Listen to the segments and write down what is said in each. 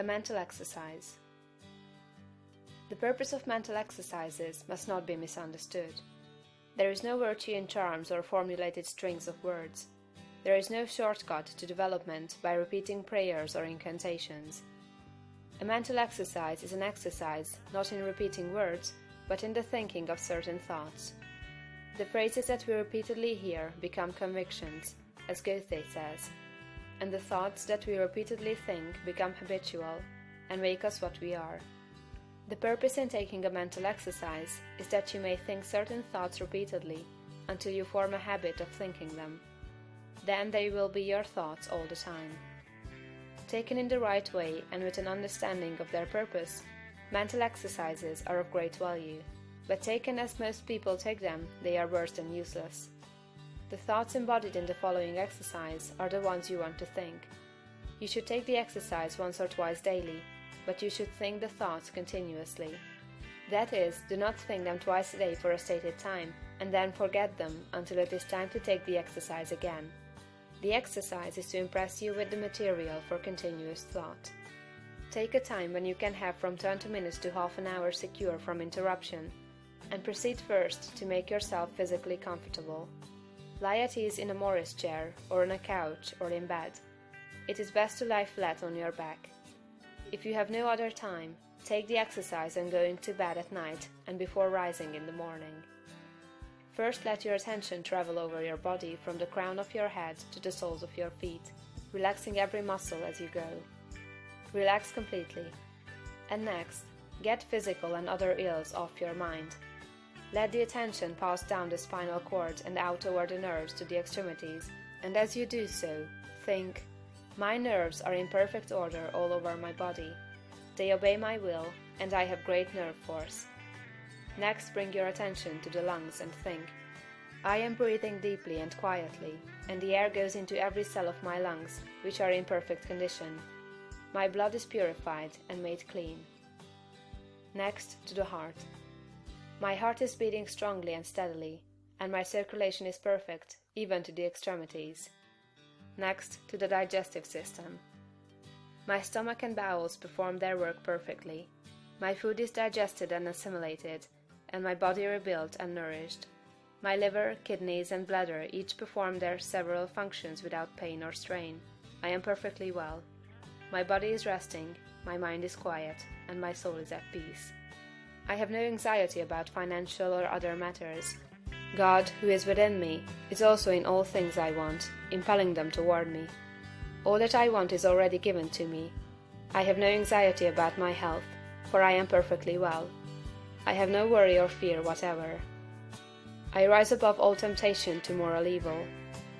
A mental exercise. The purpose of mental exercises must not be misunderstood. There is no virtue in charms or formulated strings of words. There is no shortcut to development by repeating prayers or incantations. A mental exercise is an exercise not in repeating words, but in the thinking of certain thoughts. The phrases that we repeatedly hear become convictions, as Goethe says, and the thoughts that we repeatedly think become habitual, and make us what we are. The purpose in taking a mental exercise is that you may think certain thoughts repeatedly until you form a habit of thinking them. Then they will be your thoughts all the time. Taken in the right way and with an understanding of their purpose, mental exercises are of great value, but taken as most people take them, they are worse than useless. The thoughts embodied in the following exercise are the ones you want to think. You should take the exercise once or twice daily, but you should think the thoughts continuously. That is, do not think them twice a day for a stated time, and then forget them until it is time to take the exercise again. The exercise is to impress you with the material for continuous thought. Take a time when you can have from 20 minutes to half an hour secure from interruption, and proceed first to make yourself physically comfortable. Lie at ease in a Morris chair, or on a couch, or in bed. It is best to lie flat on your back. If you have no other time, take the exercise on going to bed at night and before rising in the morning. First let your attention travel over your body from the crown of your head to the soles of your feet, relaxing every muscle as you go. Relax completely. And next, get physical and other ills off your mind. Let the attention pass down the spinal cord and out over the nerves to the extremities, and as you do so, think, "My nerves are in perfect order all over my body. They obey my will, and I have great nerve force." Next, bring your attention to the lungs and think, "I am breathing deeply and quietly, and the air goes into every cell of my lungs, which are in perfect condition. My blood is purified and made clean." Next, to the heart. "My heart is beating strongly and steadily, and my circulation is perfect, even to the extremities." Next, to the digestive system. "My stomach and bowels perform their work perfectly. My food is digested and assimilated, and my body rebuilt and nourished. My liver, kidneys, and bladder each perform their several functions without pain or strain. I am perfectly well. My body is resting, my mind is quiet, and my soul is at peace. I have no anxiety about financial or other matters. God, who is within me, is also in all things I want, impelling them toward me. All that I want is already given to me. I have no anxiety about my health, for I am perfectly well. I have no worry or fear whatever. I rise above all temptation to moral evil.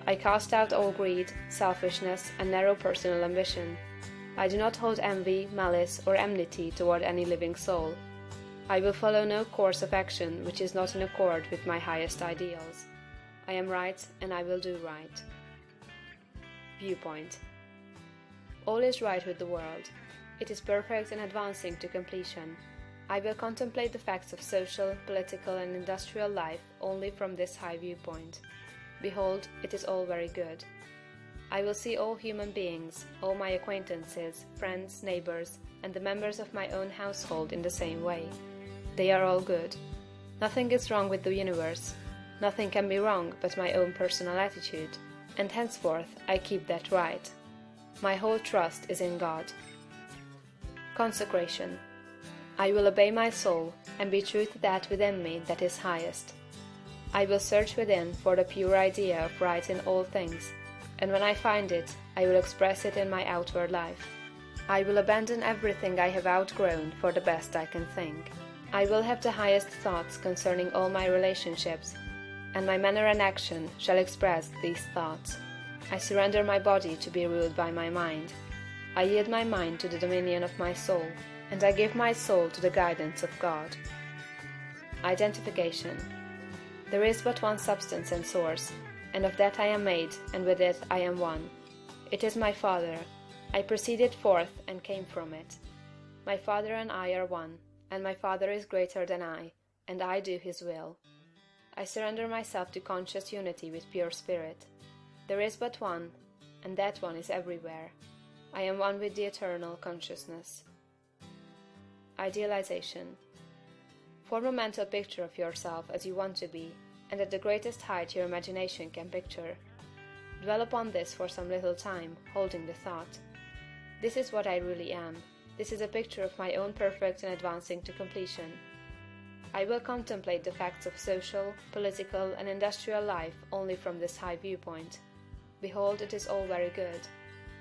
I cast out all greed, selfishness, and narrow personal ambition. I do not hold envy, malice, or enmity toward any living soul. I will follow no course of action which is not in accord with my highest ideals. I am right, and I will do right. Viewpoint. All is right with the world. It is perfect and advancing to completion. I will contemplate the facts of social, political, and industrial life only from this high viewpoint. Behold, it is all very good. I will see all human beings, all my acquaintances, friends, neighbors, and the members of my own household in the same way. They are all good. Nothing is wrong with the universe. Nothing can be wrong but my own personal attitude, and henceforth I keep that right. My whole trust is in God. Consecration. I will obey my soul, and be true to that within me that is highest. I will search within for the pure idea of right in all things, and when I find it, I will express it in my outward life. I will abandon everything I have outgrown for the best I can think. I will have the highest thoughts concerning all my relationships, and my manner and action shall express these thoughts. I surrender my body to be ruled by my mind. I yield my mind to the dominion of my soul, and I give my soul to the guidance of God. Identification. There is but one substance and source, and of that I am made, and with it I am one. It is my Father. I proceeded forth and came from it. My Father and I are one, and my Father is greater than I, and I do his will. I surrender myself to conscious unity with pure spirit. There is but one, and that one is everywhere. I am one with the eternal consciousness. Idealization. Form a mental picture of yourself as you want to be, and at the greatest height your imagination can picture. Dwell upon this for some little time, holding the thought. This is what I really am. This is a picture of my own perfect and advancing to completion. I will contemplate the facts of social, political, and industrial life only from this high viewpoint. Behold, it is all very good.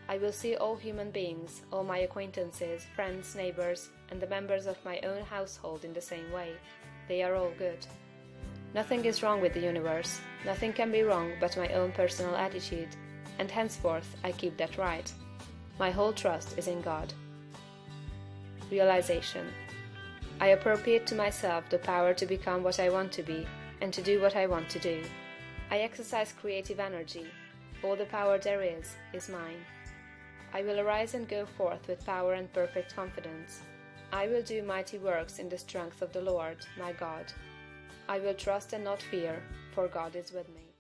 I will see all human beings, all my acquaintances, friends, neighbors, and the members of my own household in the same way. They are all good. Nothing is wrong with the universe. Nothing can be wrong but my own personal attitude, and henceforth I keep that right. My whole trust is in God. Realization. I appropriate to myself the power to become what I want to be, and to do what I want to do. I exercise creative energy. All the power there is mine. I will arise and go forth with power and perfect confidence. I will do mighty works in the strength of the Lord, my God. I will trust and not fear, for God is with me.